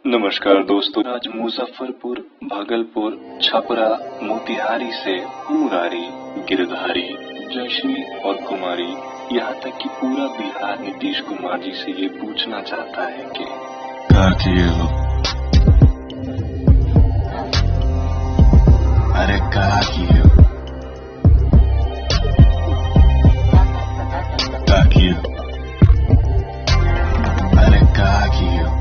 नमस्कार दोस्तों, आज मुजफ्फरपुर, भागलपुर, छपरा, मोतिहारी से मुरारी, गिरधारी, जयश्री और कुमारी, यहाँ तक कि पूरा बिहार नीतीश कुमार जी से ये पूछना चाहता है कि क्या किए हो? अरे क्या किए हो? क्या किए हो? अरे क्या किए हो?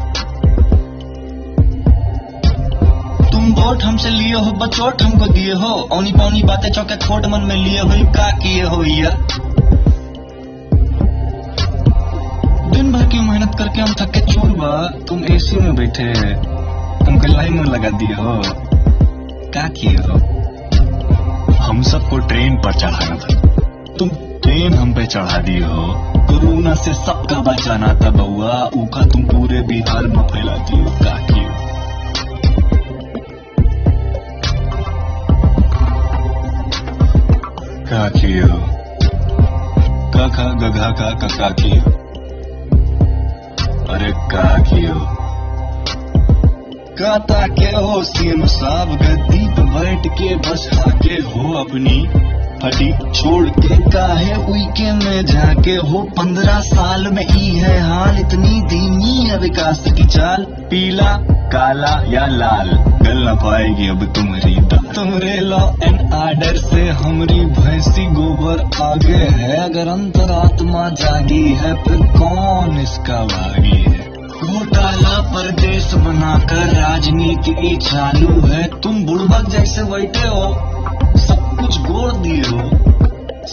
वोट हमसे लिए हो, बचोट हमको दिए हो, औनी पौनी बातें चौके खोट मन में लिए हो, का किए हो यार? दिन भर की मेहनत करके हम थके चूर बा, तुम एसी में बैठे हमको लाइन में लगा दिए हो, का किए हो? हम सबको ट्रेन पर चढ़ाना था, तुम ट्रेन हम पे चढ़ा दिए हो। कोरोना से सबका बचाना था बउआ, ऊका तुम पूरे बिहार में फैला दिए हो, का किए हो? क्या किए हो? का खा गघा का किए हो? अरे क्या किए हो? कहता के हो सीएम साहब, गद्दी पे बैठ के बस आके हो अपनी फटी छोड़ के काहे उइके में जाके हो। 15 साल में ही है हाल, इतनी धीमी है विकास की चाल। पीला, काला या लाल, गल न पाएगी अब तुम्हारी दाल। तुम्हारे लॉ एंड ऑर्डर से हमारी भैंसी गोबर आगे है, अगर अंतरात्मा जागी है फिर कौन इसका भागी है। घोटाला पर देश बनाकर राजनीति चालू है, तुम बुड़बक जैसे बैठे हो, सब कुछ गोड़ दिए हो,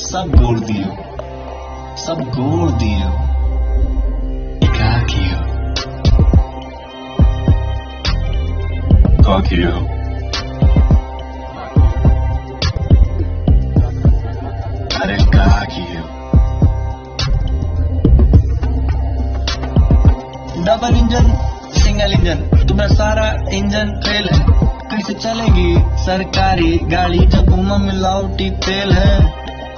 सब गोड़ दिए हो, सब गोड़ दिए हो। क्या किए हो? क्या किए हो? अरे क्या किए हो? डबल इंजन सिंगल इंजन, तुम्हारा सारा इंजन फेल है, कैसे चलेगी सरकारी गाड़ी जब उमा मिलावटी तेल है।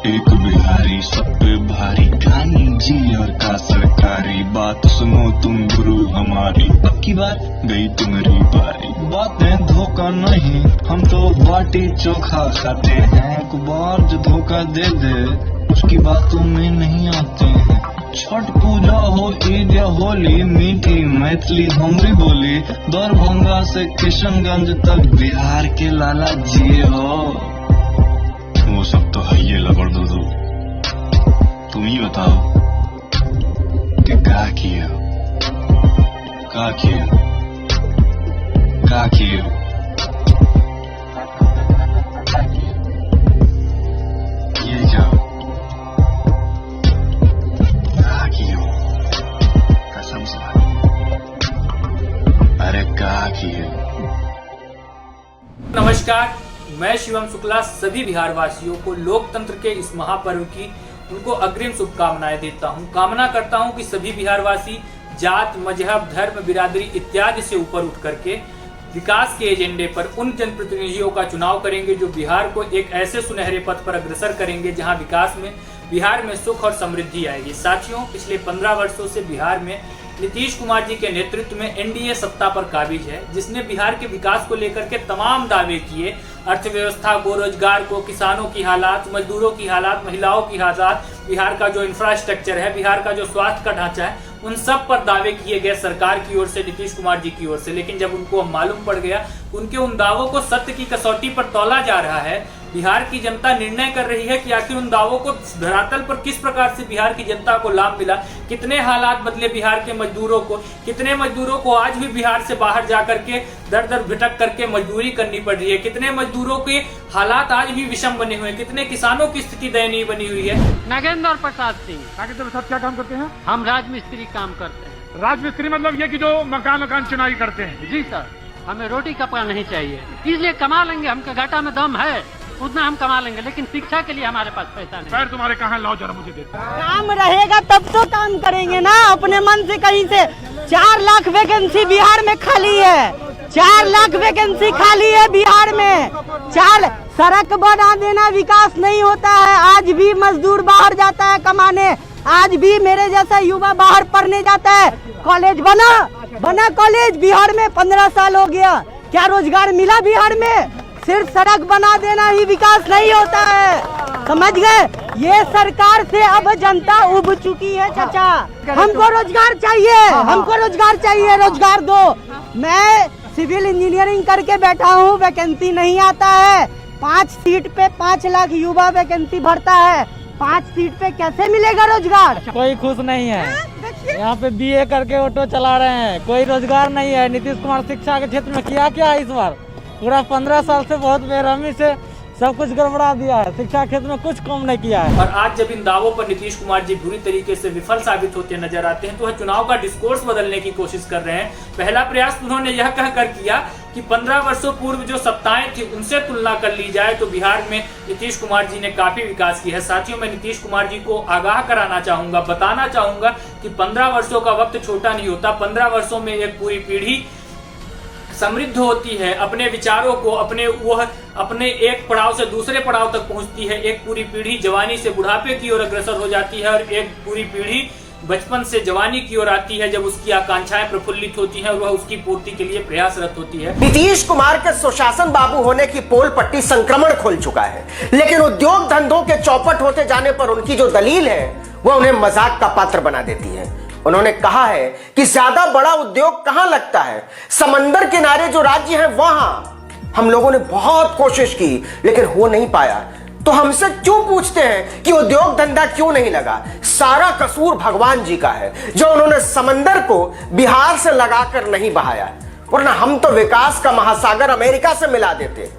एक बिहारी सब पे भारी, गानी जी और का सरकारी, बात सुनो तुम गुरु हमारी, अब की बात गई तुम्हारी बारी। बातें धोखा नहीं, हम तो बाटी चोखा खाते हैं, एक बार जो धोखा दे दे उसकी बातों में नहीं आते हैं। छठ पूजा हो, ईद या होली, मीठी मैथिली हमरी बोली, दरभंगा से किशनगंज तक बिहार के लाला जी हो। वो सब तो है ये लबड़ दो, तुम ही बताओ कि क्या किए हो? क्या किए हो? क्या किए हो? ये जाओ, क्या किए हो? कसम से अरे क्या किए हो? नमस्कार, मैं शिवम शुक्ला सभी बिहार वासियों को लोकतंत्र के इस महापर्व की उनको अग्रिम शुभकामनाएं देता हूं। कामना करता हूं कि सभी बिहारवासी जात, मजहब, धर्म, बिरादरी इत्यादि से ऊपर उठ करके विकास के एजेंडे पर उन जनप्रतिनिधियों का चुनाव करेंगे जो बिहार को एक ऐसे सुनहरे पथ पर अग्रसर करेंगे जहां विकास में बिहार में सुख और समृद्धि आएगी। साथियों, पिछले 15 वर्षों से बिहार में नीतीश कुमार जी के नेतृत्व में एनडीए सत्ता पर काबिज है, जिसने बिहार के विकास को लेकर के तमाम दावे किए। अर्थव्यवस्था को, रोजगार को, किसानों की हालात, मजदूरों की हालात, महिलाओं की हालात, बिहार का जो इंफ्रास्ट्रक्चर है, बिहार का जो स्वास्थ्य का ढांचा है, उन सब पर दावे किए गए सरकार की ओर से, नीतीश कुमार जी की ओर से। लेकिन जब उनको मालूम पड़ गया उनके उन दावों को सत्य की कसौटी पर तौला जा रहा है, बिहार की जनता निर्णय कर रही है कि आखिर उन दावों को धरातल पर किस प्रकार से बिहार की जनता को लाभ मिला, कितने हालात बदले बिहार के मजदूरों को, कितने मजदूरों को आज भी बिहार से बाहर जाकर के दर दर भटक करके मजदूरी करनी पड़ रही है, कितने मजदूरों के हालात आज भी विषम बने हुए हैं, कितने किसानों की स्थिति दयनीय बनी हुई है। नागेंद्र प्रसाद सिंह। नागेंद्र प्रसाद क्या काम करते हैं? हम राजमिस्त्री काम करते हैं। राजमिस्त्री मतलब ये कि जो मकान चुनाई करते हैं? जी सर, हमें रोटी कपड़ा नहीं चाहिए, इसलिए कमा लेंगे, हमके घाटा में दम है, उतना हम कमा लेंगे, लेकिन शिक्षा के लिए हमारे पास पैसा नहीं। पैर तुम्हारे कहाँ, लाओ जरा मुझे दे। काम रहेगा तब तो काम करेंगे ना, अपने मन से कहीं से। 4 लाख वैकेंसी बिहार में खाली है, 4 लाख वैकेंसी खाली है बिहार में। 4 सड़क बना देना विकास नहीं होता है। आज भी मजदूर बाहर जाता है कमाने, आज भी मेरे जैसा युवा बाहर पढ़ने जाता है। कॉलेज बना, बना कॉलेज बिहार में 15 साल हो गया, क्या रोजगार मिला बिहार में? सिर्फ सड़क बना देना ही विकास नहीं होता है, समझ गए? ये सरकार से अब जनता उब चुकी है चाचा। हमको रोजगार चाहिए, हमको रोजगार चाहिए, रोजगार दो। मैं सिविल इंजीनियरिंग करके बैठा हूँ, वैकेंसी नहीं आता है। 5 सीट पे 5 लाख युवा वैकेंसी भरता है, 5 सीट पे कैसे मिलेगा रोजगार? कोई खुश नहीं है। यहाँ पे बीए करके ऑटो चला रहे हैं, कोई रोजगार नहीं है। नीतीश कुमार शिक्षा के क्षेत्र में किया क्या है इस बार? पूरा 15 साल से बहुत बेरहमी से सब कुछ गड़बड़ा दिया है, शिक्षा क्षेत्र में कुछ कम नहीं किया है। और आज जब इन दावों पर नीतीश कुमार जी बुरी तरीके से विफल साबित होते नजर आते हैं तो वह चुनाव का डिस्कोर्स बदलने की कोशिश कर रहे हैं। पहला प्रयास उन्होंने यह कहकर किया कि 15 वर्षों पूर्व जो सत्ताएं थी उनसे तुलना कर ली जाए तो बिहार में नीतीश कुमार जी ने काफी विकास किया है। साथियों, मैं नीतीश कुमार जी को आगाह कराना चाहूंगा, बताना चाहूंगा कि 15 वर्षों का वक्त छोटा नहीं होता। 15 वर्षों में एक पूरी पीढ़ी समृद्ध होती है, अपने विचारों को अपने एक पड़ाव से दूसरे पड़ाव तक पहुंचती है। एक पूरी पीढ़ी जवानी से बुढ़ापे की ओर अग्रसर हो जाती है और एक पूरी पीढ़ी बचपन से जवानी की ओर आती है जब उसकी आकांक्षाएं प्रफुल्लित होती हैं और वह उसकी पूर्ति के लिए प्रयासरत होती है। नीतीश कुमार के सुशासन बाबू होने की पोल पट्टी संक्रमण खोल चुका है, लेकिन उद्योग धंधों के चौपट होते जाने पर उनकी जो दलील है वह उन्हें मजाक का पात्र बना देती है। उन्होंने कहा है कि ज्यादा बड़ा उद्योग कहां लगता है, समंदर किनारे जो राज्य है वहां। हम लोगों ने बहुत कोशिश की लेकिन हो नहीं पाया, तो हमसे क्यों पूछते हैं कि उद्योग धंधा क्यों नहीं लगा? सारा कसूर भगवान जी का है जो उन्होंने समंदर को बिहार से लगाकर नहीं बहाया, वरना हम तो विकास का महासागर अमेरिका से मिला देते।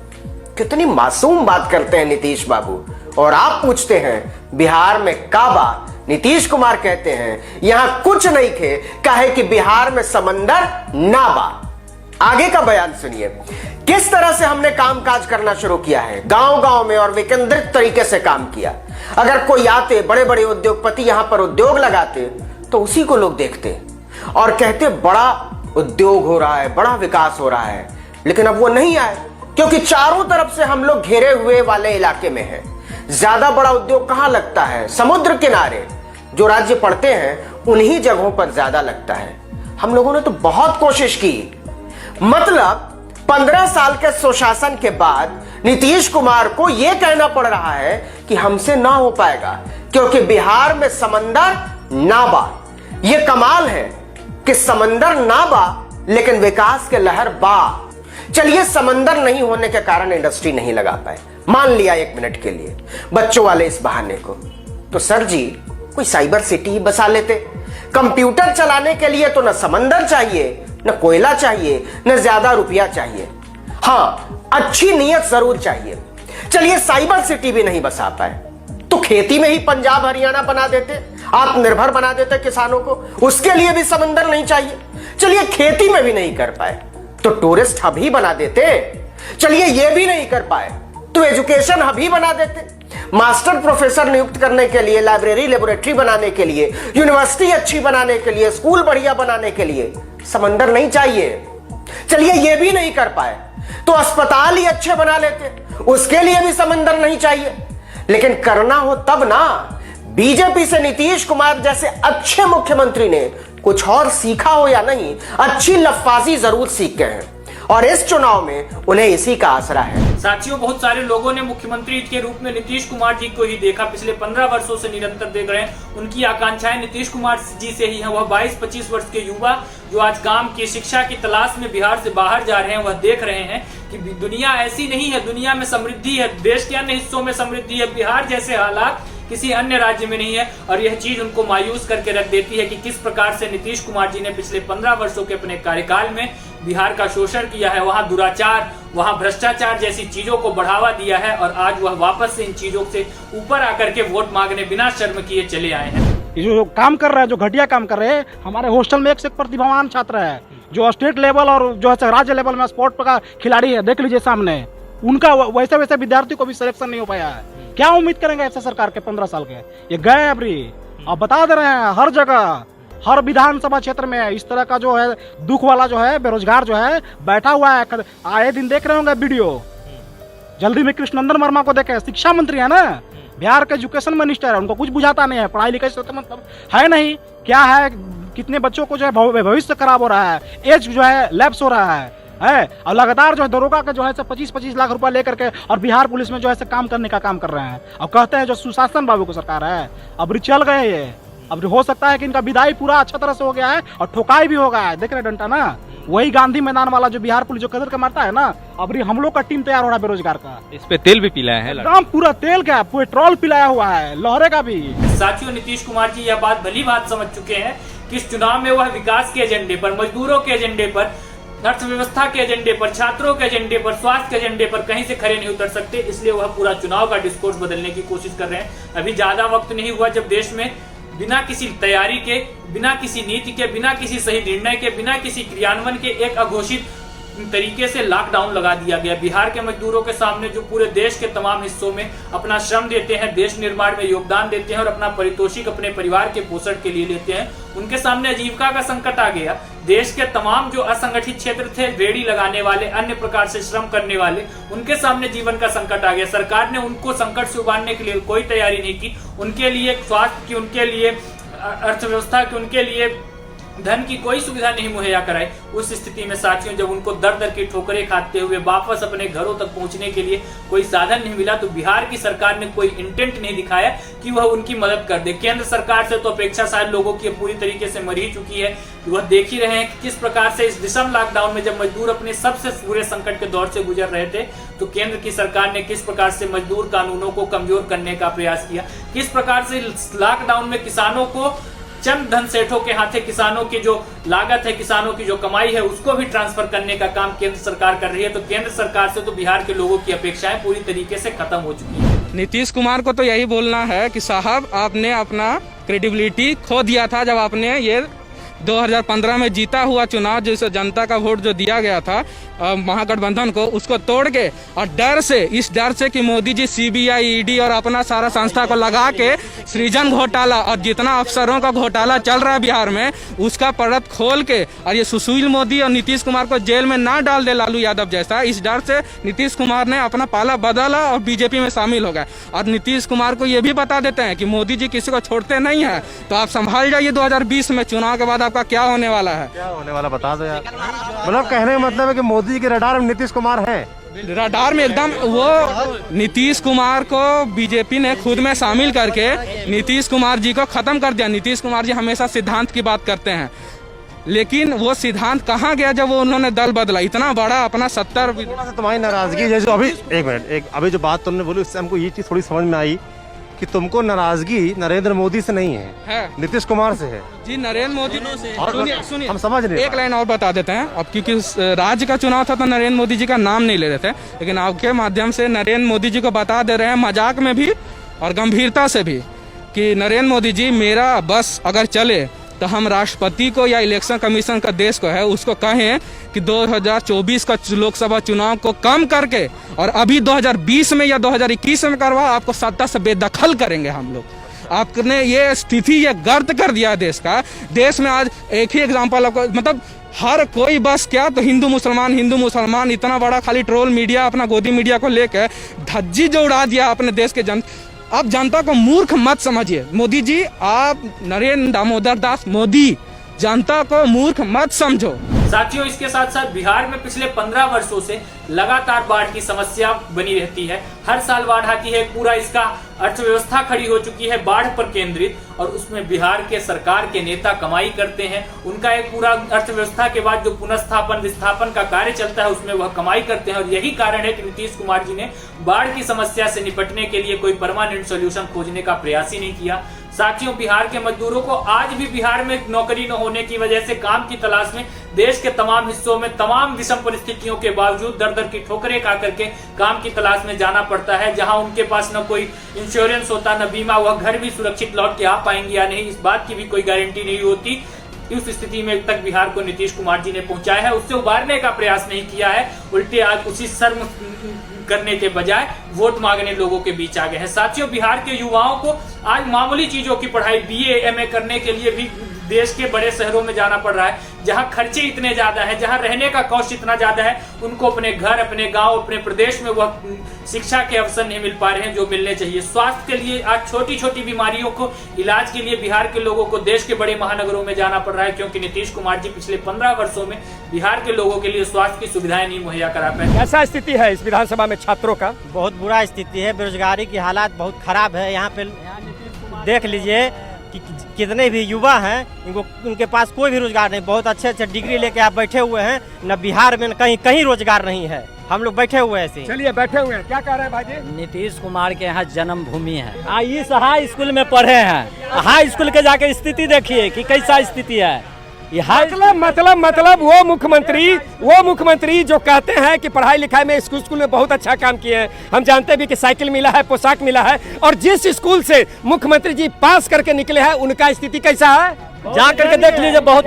कितनी मासूम बात करते हैं नीतीश बाबू। और आप पूछते हैं बिहार में काबा, नीतीश कुमार कहते हैं यहां कुछ नहीं थे, काहे कि बिहार में समंदर ना बा। आगे का बयान सुनिए, किस तरह से हमने कामकाज करना शुरू किया है। गांव गांव में और विकेंद्रित तरीके से काम किया। अगर कोई आते, बड़े बड़े उद्योगपति यहां पर उद्योग लगाते तो उसी को लोग देखते और कहते बड़ा उद्योग हो रहा है, बड़ा विकास हो रहा है। लेकिन अब वो नहीं आए क्योंकि चारों तरफ से हम लोग घेरे हुए वाले इलाके में हैं। ज्यादा बड़ा उद्योग कहां लगता है? समुद्र किनारे जो राज्य पड़ते हैं उन्हीं जगहों पर ज्यादा लगता है। हम लोगों ने तो बहुत कोशिश की। मतलब 15 साल के सुशासन के बाद नीतीश कुमार को यह कहना पड़ रहा है कि हमसे ना हो पाएगा क्योंकि बिहार में समंदर ना बा। यह कमाल है कि समंदर ना बा लेकिन विकास के लहर बा। चलिए, समंदर नहीं होने के कारण इंडस्ट्री नहीं लगा पाए, मान लिया 1 मिनट के लिए बच्चों वाले इस बहाने को, तो सर जी कोई साइबर सिटी ही बसा लेते। कंप्यूटर चलाने के लिए तो न समंदर चाहिए, न कोयला चाहिए, न ज्यादा रुपया चाहिए। हाँ, अच्छी नीयत जरूर चाहिए। चलिए, साइबर सिटी भी नहीं बसा पाए तो खेती में ही पंजाब हरियाणा बना देते, आत्मनिर्भर बना देते किसानों को। उसके लिए भी समंदर नहीं चाहिए। चलिए, खेती में भी नहीं कर पाए तो टूरिस्ट हब ही बना देते। चलिए, यह भी नहीं कर पाए तो एजुकेशन हब ही बना देते। मास्टर प्रोफेसर नियुक्त करने के लिए, लाइब्रेरी लेबोरेटरी बनाने के लिए, यूनिवर्सिटी अच्छी बनाने के लिए, स्कूल बढ़िया बनाने के लिए समंदर नहीं चाहिए। चलिए, यह भी नहीं कर पाए तो अस्पताल ही अच्छे बना लेते, उसके लिए भी समंदर नहीं चाहिए। लेकिन करना हो तब ना। बीजेपी से नीतीश कुमार जैसे अच्छे मुख्यमंत्री ने कुछ और सीखा हो या नहीं, अच्छी लफ्फाजी जरूर सीख गए हैं और इस चुनाव में उन्हें इसी का आसरा है। साथियों, बहुत सारे लोगों ने मुख्यमंत्री के रूप में नीतीश कुमार जी को ही देखा। पिछले 15 वर्षों से निरंतर देख रहे हैं। उनकी आकांक्षाएं नीतीश कुमार जी से ही हैं। वह 22-25 वर्ष के युवा जो आज काम की शिक्षा की तलाश में बिहार से बाहर जा रहे हैं, वह देख रहे हैं कि दुनिया ऐसी नहीं है, दुनिया में समृद्धि है, देश के अन्य हिस्सों में समृद्धि है, बिहार जैसे हालात किसी अन्य राज्य में नहीं है। और यह चीज उनको मायूस करके रख देती है कि किस प्रकार से नीतीश कुमार जी ने पिछले 15 वर्षों के अपने कार्यकाल में बिहार का शोषण किया है, वहां दुराचार, वहां भ्रष्टाचार जैसी चीजों को बढ़ावा दिया है और आज वह वापस से इन चीजों से ऊपर आकर के वोट मांगने बिना शर्म किए चले आए हैं। जो काम कर रहा है, जो घटिया काम कर रहे हैं, हमारे हॉस्टल में एक से एक प्रतिभावान छात्र है जो स्टेट लेवल और जो है राज्य लेवल में स्पोर्ट का खिलाड़ी है। देख लीजिए सामने, उनका वैसे वैसे विद्यार्थी को भी सिलेक्शन नहीं हो पाया है। क्या उम्मीद करेंगे ऐसे सरकार के 15 साल के? ये गए अभी, अब बता दे रहे हैं हर जगह, हर विधानसभा क्षेत्र में इस तरह का जो है दुख वाला जो है बेरोजगार जो है बैठा हुआ है। आए दिन देख रहे होंगे वीडियो। जल्दी में कृष्णनंदन वर्मा को देखे, शिक्षा मंत्री है ना, बिहार के एजुकेशन मिनिस्टर है, उनको कुछ बुझाता नहीं है, पढ़ाई लिखाई से तो मतलब है नहीं। क्या है कितने बच्चों को जो है भविष्य खराब हो रहा है, एज जो है लैप्स हो रहा है और लगातार जो है दरोगा का जो है 25-25 लाख रुपया लेकर के और बिहार पुलिस में जो है काम करने का काम कर रहे हैं। अब कहते हैं जो सुशासन बाबू को सरकार है, अब चल गए ये, अब हो सकता है कि इनका विदाई पूरा अच्छा तरह से हो गया है और ठोकाई भी हो गया है। देख रहे डंटा ना, वही गांधी मैदान वाला जो बिहार पुलिस जो कदर का मारता है ना, अब हम लोग का टीम तैयार हो रहा है बेरोजगार का। इस पे तेल भी पिलाया है, एकदम पूरा तेल क्या, पेट्रोल पिलाया हुआ है, लहरे का भी। साथियों, नीतीश कुमार जी यह बात भली बात समझ चुके हैं कि इस चुनाव में वह विकास के एजेंडे पर, मजदूरों के एजेंडे पर, अर्थव्यवस्था के एजेंडे पर, छात्रों के एजेंडे पर, स्वास्थ्य के एजेंडे पर कहीं से खड़े नहीं उतर सकते। इसलिए वह पूरा चुनाव का डिस्कोर्स बदलने की कोशिश कर रहे हैं। अभी ज्यादा वक्त नहीं हुआ जब देश में बिना किसी तैयारी के, बिना किसी नीति के, बिना किसी सही निर्णय के, बिना किसी क्रियान्वयन के एक अघोषित तरीके से लॉकडाउन लगा दिया गया। बिहार के मजदूरों के सामने जो पूरे देश के तमाम हिस्सों में अपना श्रम देते हैं, देश निर्माण में योगदान देते हैं और अपना पारितोषिक अपने परिवार के पोषण के लिए लेते हैं, उनके सामने आजीविका का संकट आ गया। देश के तमाम जो असंगठित क्षेत्र थे, रेडी लगाने वाले, अन्य प्रकार से श्रम करने वाले, उनके सामने जीवन का संकट आ गया। सरकार ने उनको संकट से उबारने के लिए कोई तैयारी नहीं की। उनके लिए स्वास्थ्य की, उनके लिए अर्थव्यवस्था की, उनके लिए धन की कोई सुविधा नहीं मुहैया कराई। उस स्थिति में साथियों, जब उनको दर दर की ठोकरें खाते हुए वापस अपने घरों तक पहुंचने के लिए कोई साधन नहीं मिला, तो बिहार की सरकार ने कोई इंटेंट नहीं दिखाया कि वह उनकी मदद कर दे। केंद्र सरकार से तो अपेक्षा शायद लोगों की पूरी तरीके से मर ही चुकी है। वह देख ही रहे हैं कि किस प्रकार से इस विषम लॉकडाउन में जब मजदूर अपने सबसे बुरे संकट के दौर से गुजर रहे थे, तो केंद्र की सरकार ने किस प्रकार से मजदूर कानूनों को कमजोर करने का प्रयास किया, किस प्रकार से लॉकडाउन में किसानों को चंद धन सेठों के हाथे किसानों की जो लागत है, किसानों की जो कमाई है, उसको भी ट्रांसफर करने का काम केंद्र सरकार कर रही है। तो केंद्र सरकार से तो बिहार के लोगों की अपेक्षाएं पूरी तरीके से खत्म हो चुकी है। नीतीश कुमार को तो यही बोलना है कि साहब, आपने अपना क्रेडिबिलिटी खो दिया था जब आपने ये 2015 में जीता हुआ चुनाव, जिसे जनता का वोट जो दिया गया था महागठबंधन को, उसको तोड़ के और डर से, इस डर से कि मोदी जी सीबीआई, ईडी और अपना सारा संस्था को लगा के सृजन घोटाला और जितना अफसरों का घोटाला चल रहा है बिहार में, उसका परत खोल के और ये सुशील मोदी और नीतीश कुमार को जेल में ना डाल दे लालू यादव जैसा, इस डर से नीतीश कुमार ने अपना पाला बदला और बीजेपी में शामिल हो गए। और नीतीश कुमार को ये भी बता देते हैं कि मोदी जी किसी को छोड़ते नहीं है, तो आप संभाल जाइए 2020 में चुनाव के बाद आपका क्या होने वाला है। क्या होने वाला बता दो यार। मतलब कहने का मतलब है कि मोदी जी के रडार में नीतीश कुमार है, रडार में एकदम। वो नीतीश कुमार को बीजेपी ने खुद में शामिल करके नीतीश कुमार जी को खत्म कर दिया। नीतीश कुमार जी हमेशा सिद्धांत की बात करते हैं, लेकिन वो सिद्धांत कहाँ गया जब वो उन्होंने दल बदला, इतना बड़ा अपना 70। तुम्हारी नाराजगी जैसे अभी एक मिनट, अभी जो बात तुमने बोली उससे हमको ये चीज थोड़ी समझ में आई कि तुमको नाराजगी नरेंद्र मोदी से नहीं है, नीतीश कुमार से है। जी, नरेंद्र मोदी से। सुनिए, हम समझ रहे हैं। एक लाइन और बता देते हैं। अब क्योंकि राज्य का चुनाव था तो नरेंद्र मोदी जी का नाम नहीं ले रहे थे, लेकिन आपके माध्यम से नरेंद्र मोदी जी को बता दे रहे हैं, मजाक में भी और गंभीरता से भी, कि नरेंद्र मोदी जी, मेरा बस अगर चले तो हम राष्ट्रपति को या इलेक्शन कमीशन का देश को है उसको कहें कि 2024 का लोकसभा चुनाव को कम करके और अभी 2020 में या 2021 में करवा, आपको सत्ता से बेदखल करेंगे हम लोग। आपने ये स्थिति, ये गर्द कर दिया देश का। देश में आज एक ही एग्जाम्पल आपको, मतलब हर कोई बस क्या तो हिंदू मुसलमान, इतना बड़ा खाली ट्रोल मीडिया, अपना गोदी मीडिया को लेकर धज्जी जो उड़ा दिया अपने देश के आप जनता को मूर्ख मत समझिए। मोदी जी, आप नरेंद्र दामोदर दास मोदी, जनता को मूर्ख मत समझो। साथियों, इसके साथ साथ बिहार में पिछले 15 वर्षों से लगातार बाढ़ की समस्या बनी रहती है। हर साल बाढ़ आती है, पूरा इसका अर्थव्यवस्था खड़ी हो चुकी है बाढ़ पर केंद्रित, और उसमें बिहार के सरकार के नेता कमाई करते हैं। उनका एक पूरा अर्थव्यवस्था के बाद जो पुनर्स्थापन विस्थापन का कार्य चलता है उसमें वह कमाई करते हैं। और यही कारण है कि नीतीश कुमार जी ने बाढ़ की समस्या से निपटने के लिए कोई परमानेंट सोल्यूशन खोजने का प्रयास ही नहीं किया। साथियों, बिहार के मजदूरों को आज भी बिहार में नौकरी न होने की वजह से काम की तलाश में देश के तमाम हिस्सों में तमाम विषम परिस्थितियों के बावजूद दर दर की ठोकरें खा करके काम की तलाश में जाना पड़ता है। जहां उनके पास न कोई इंश्योरेंस होता, न बीमा, वह घर भी सुरक्षित लौट के आ पाएंगे या नहीं, इस बात की भी कोई गारंटी नहीं होती। इस स्थिति में तक बिहार को नीतीश कुमार जी ने पहुंचाया है, उससे उबारने का प्रयास नहीं किया है। उल्टे आज उसी शर्म करने के बजाय वोट मांगने लोगों के बीच आ गए हैं। साथियों, बिहार के युवाओं को आज मामूली चीजों की पढ़ाई BA MA करने के लिए भी देश के बड़े शहरों में जाना पड़ रहा है, जहाँ खर्चे इतने ज्यादा है, जहाँ रहने का कॉस्ट इतना ज्यादा है, उनको अपने घर, अपने गांव, अपने प्रदेश में वह शिक्षा के अवसर नहीं मिल पा रहे हैं जो मिलने चाहिए। स्वास्थ्य के लिए आज छोटी छोटी बीमारियों को इलाज के लिए बिहार के लोगों को देश के बड़े महानगरों में जाना पड़ रहा है, क्योंकि नीतीश कुमार जी पिछले 15 वर्षों में बिहार के लोगों के लिए स्वास्थ्य की सुविधाएं नहीं मुहैया करा पाए। कैसा स्थिति है इस विधानसभा में छात्रों का? बहुत बुरा स्थिति है, बेरोजगारी की हालात बहुत खराब है। यहाँ पे देख लीजिए कि कितने भी युवा हैं, उनके पास कोई भी रोजगार नहीं। बहुत अच्छे अच्छे डिग्री लेके आप बैठे हुए हैं, न बिहार में कहीं रोजगार नहीं है। हम लोग बैठे हुए हैं ऐसे। चलिए बैठे हुए हैं, क्या कह रहे हैं भाई? नीतीश कुमार के यहाँ जन्मभूमि है। इस हाई स्कूल में पढ़े हैं, हाई स्कूल के जाके स्थिति देखिए कि कैसा स्थिति है। मतलब वो मुख्यमंत्री जो कहते हैं कि पढ़ाई लिखाई में स्कूल में बहुत अच्छा काम किए हैं। हम जानते भी कि साइकिल मिला है, पोशाक मिला है, और जिस स्कूल से मुख्यमंत्री जी पास करके निकले हैं उनका स्थिति कैसा है? जा करके देख लीजिए। बहुत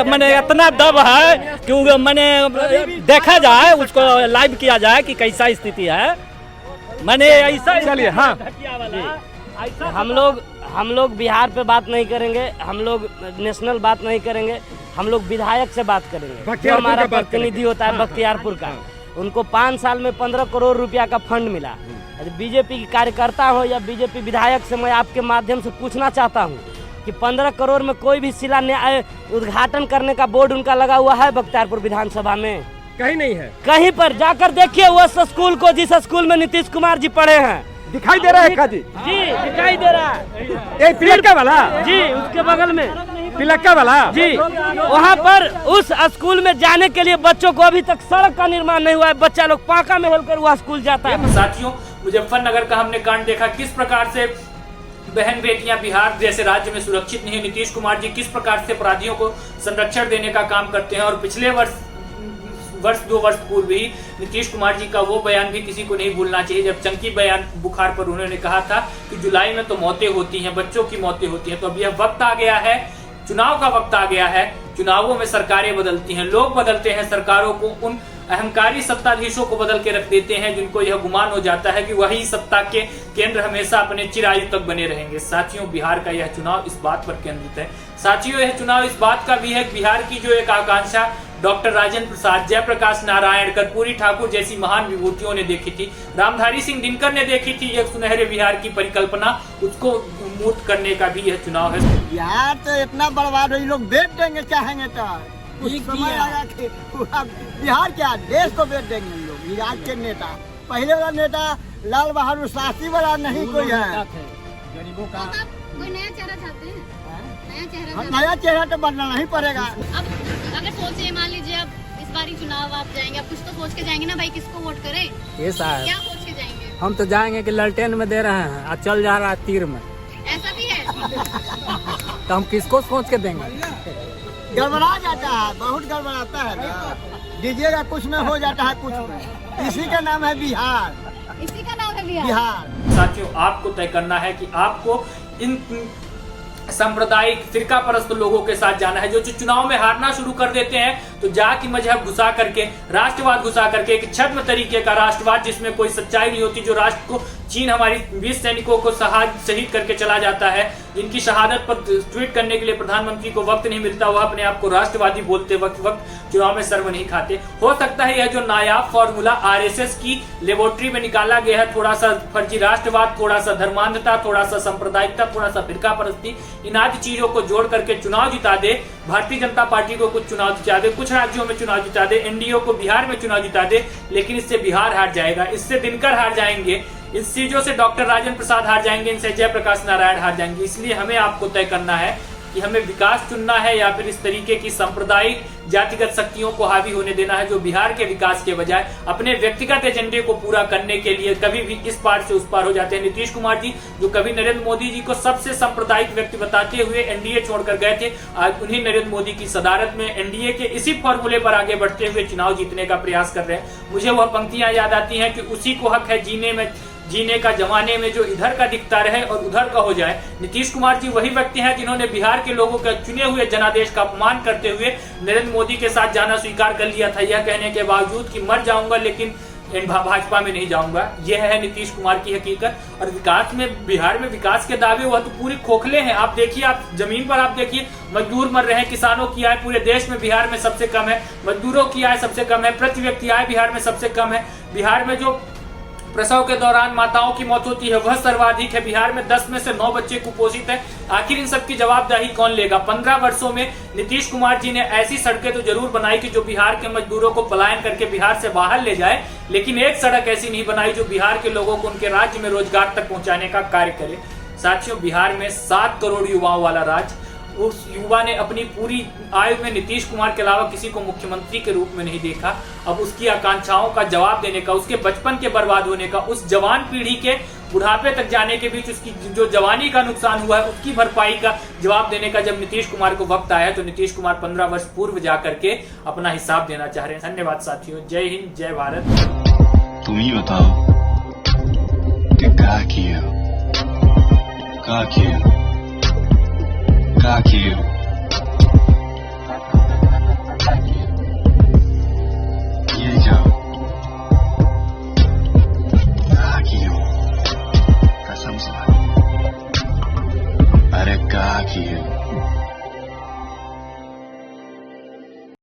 मैंने इतना दब है कि मैंने देखा जाए, उसको लाइव किया जाए कि कैसा स्थिति है। मैंने ऐसा चलिए हाँ, हम लोग बिहार पे बात नहीं करेंगे, हम लोग नेशनल बात नहीं करेंगे, हम लोग विधायक से बात करेंगे। जो हमारा प्रतिनिधि होता है बख्तियारपुर का, उनको 5 साल में 15 करोड़ रुपया का फंड मिला। बीजेपी की कार्यकर्ता हो या बीजेपी विधायक से मैं आपके माध्यम से पूछना चाहता हूँ कि 15 करोड़ में कोई भी शिलान्यास उद्घाटन करने का बोर्ड उनका लगा हुआ है बख्तियारपुर विधानसभा में? कहीं नहीं है। कहीं पर जाकर देखिए उस स्कूल को जिस स्कूल में नीतीश कुमार जी पढ़े हैं। दिखाई दे रहा है जी? जी दिखाई दे रहा है। ये पिलक्का वाला? जी उसके बगल में पिलक्का वाला? जी वहाँ पर उस स्कूल में जाने के लिए बच्चों को अभी तक सड़क का निर्माण नहीं हुआ है। बच्चा लोग पाका में होकर वह स्कूल जाता है। साथियों, मुजफ्फरनगर का हमने कांड देखा, किस प्रकार से बहन बेटियां बिहार जैसे राज्य में सुरक्षित नहीं है। नीतीश कुमार जी किस प्रकार से अपराधियों को संरक्षण देने का काम करते हैं। और पिछले वर्ष 2 वर्ष पूर्व ही नीतीश कुमार जी का वो बयान भी किसी को नहीं भूलना चाहिए, जब चंकी बयान बुखार पर उन्होंने कहा था कि जुलाई में तो मौतें होती हैं, बच्चों की मौतें होती हैं। तो अब यह वक्त आ गया है, चुनाव का वक्त आ गया है। चुनावों में सरकारें बदलती हैं, लोग बदलते हैं, सरकारों को उन अहंकारी सत्ताधीशों को बदल के रख देते हैं जिनको यह गुमान हो जाता है कि वही सत्ता के केंद्र हमेशा अपने चिरायु तक बने रहेंगे। साथियों, बिहार का यह चुनाव इस बात पर केंद्रित है। साथियों, यह चुनाव इस बात का भी है कि बिहार की जो एक आकांक्षा डॉक्टर राजेंद्र प्रसाद, जयप्रकाश नारायण, कर्पूरी ठाकुर जैसी महान विभूतियों ने देखी थी, रामधारी सिंह दिनकर ने देखी थी, एक सुनहरे बिहार की परिकल्पना, उसको मूर्त करने का भी यह चुनाव है। बिहार तो इतना बर्बाद है, लोग बेच देंगे चाहेंगे तो। कुछ समय आया कि बिहार क्या देश को बेच देंगे लोग। बिहार के नेता, पहले वाला नेता लाल बहादुर शास्त्री वाला नहीं कोई है। गरीबों का कोई नया चेहरा चाहते हैं? नया चेहरा तो बनना नहीं पड़ेगा। अब अगर सोचे, मान लीजिए अब इस बारी चुनाव आप जाएंगे, आप कुछ तो सोच के जाएंगे ना भाई, किसको वोट करें? ये साहब क्या सोच के जाएंगे? हम तो जाएंगे कि ललटेन में दे रहे हैं और चल जा रहा है तीर में। ऐसा भी है? तो हम किसको सोच के देंगे? गड़बड़ा जाता है, बहुत गड़बड़ाता है ना। दीजिएगा कुछ में हो जाता है कुछ में। इसी का नाम है बिहार। इसी का नाम है बिहार। बिहार। साथियों, आपको तय करना है कि आपको इन सांप्रदायिक फिरका परस्त लोगों के साथ जाना है, जो चुनाव में हारना शुरू कर देते हैं तो जाति मजहब घुसा करके, राष्ट्रवाद घुसा करके, एक छद्म तरीके का राष्ट्रवाद जिसमें कोई सच्चाई नहीं होती, जो राष्ट्र को चीन हमारी 20 सैनिकों को शहीद करके चला जाता है, जिनकी शहादत पर ट्वीट करने के लिए प्रधानमंत्री को वक्त नहीं मिलता, वह अपने आप को राष्ट्रवादी बोलते वक्त चुनाव में सर्व नहीं खाते। हो सकता है यह जो नायाब फॉर्मूला आरएसएस की लेबोरेटरी में निकाला गया है, थोड़ा सा फर्जी राष्ट्रवाद, थोड़ा सा धर्मांधता, थोड़ा सा सांप्रदायिकता, थोड़ा सा फिरका परस्ती, इन आदि चीजों को जोड़ करके चुनाव जिता दे। भारतीय जनता पार्टी को कुछ चुनाव जिता दे, कुछ राज्यों में चुनाव जिता दे, एनडीए को बिहार में चुनाव जिता दे, लेकिन इससे बिहार हार जाएगा, इससे दिनकर हार जाएंगे, इन सीटों से डॉक्टर राजेंद्र प्रसाद हार जाएंगे, इनसे जयप्रकाश नारायण हार जाएंगे। इसलिए हमें आपको तय करना है कि हमें विकास चुनना है या फिर इस तरीके की सांप्रदायिक जातिगत शक्तियों को हावी होने देना है, जो बिहार के विकास के बजाय अपने व्यक्तिगत एजेंडे को पूरा करने के लिए कभी भी इस पार से उस पार हो जाते हैं। नीतीश कुमार जी, जो कभी नरेंद्र मोदी जी को सबसे सांप्रदायिक व्यक्ति बताते हुए एनडीए छोड़कर गए थे, आज उन्हीं नरेंद्र मोदी की सदारत में एनडीए के इसी फॉर्मूले पर आगे बढ़ते हुए चुनाव जीतने का प्रयास कर रहे हैं। मुझे वह पंक्तियां याद आती हैं कि उसी को हक है जीने का जमाने में जो इधर का दिखता रहे और उधर का हो जाए। नीतीश कुमार जी वही व्यक्ति हैं जिन्होंने बिहार के लोगों के चुने हुए जनादेश का अपमान करते हुए नरेंद्र मोदी के साथ जाना स्वीकार कर लिया था, यह कहने के बावजूद कि मर जाऊंगा लेकिन भाजपा में नहीं जाऊंगा। यह है नीतीश कुमार की हकीकत। और विकास में, बिहार में विकास के दावे वह तो पूरे खोखले हैं। आप देखिए, आप जमीन पर आप देखिए, मजदूर मर रहे हैं, किसानों की आय पूरे देश में बिहार में सबसे कम है, मजदूरों की आय सबसे कम है, प्रति व्यक्ति आय बिहार में सबसे कम है। बिहार में जो प्रसव के दौरान माताओं की मौत होती है वह सर्वाधिक है। बिहार में 10 में से 9 बच्चे कुपोषित हैं। आखिर इन सब की जवाबदेही कौन लेगा? 15 वर्षों में नीतीश कुमार जी ने ऐसी सड़कें तो जरूर बनाई कि जो बिहार के मजदूरों को पलायन करके बिहार से बाहर ले जाए, लेकिन एक सड़क ऐसी नहीं बनाई जो बिहार के लोगों को उनके राज्य में रोजगार तक पहुंचाने का कार्य करे। साथियों, बिहार में 7 करोड़ युवाओं वाला राज्य, उस युवा ने अपनी पूरी आयु में नीतीश कुमार के अलावा किसी को मुख्यमंत्री के रूप में नहीं देखा। अब उसकी आकांक्षाओं का जवाब देने का, उसके बचपन के बर्बाद होने का, उस जवान पीढ़ी के बुढ़ापे तक जाने के बीच उसकी जो जवानी का नुकसान हुआ है उसकी भरपाई का जवाब देने का जब नीतीश कुमार को वक्त आया तो नीतीश कुमार 15 वर्ष पूर्व जाकर के अपना हिसाब देना चाह रहे हैं। धन्यवाद साथियों। जय हिंद, जय भारत। तुम ही बताओ कि क्या किया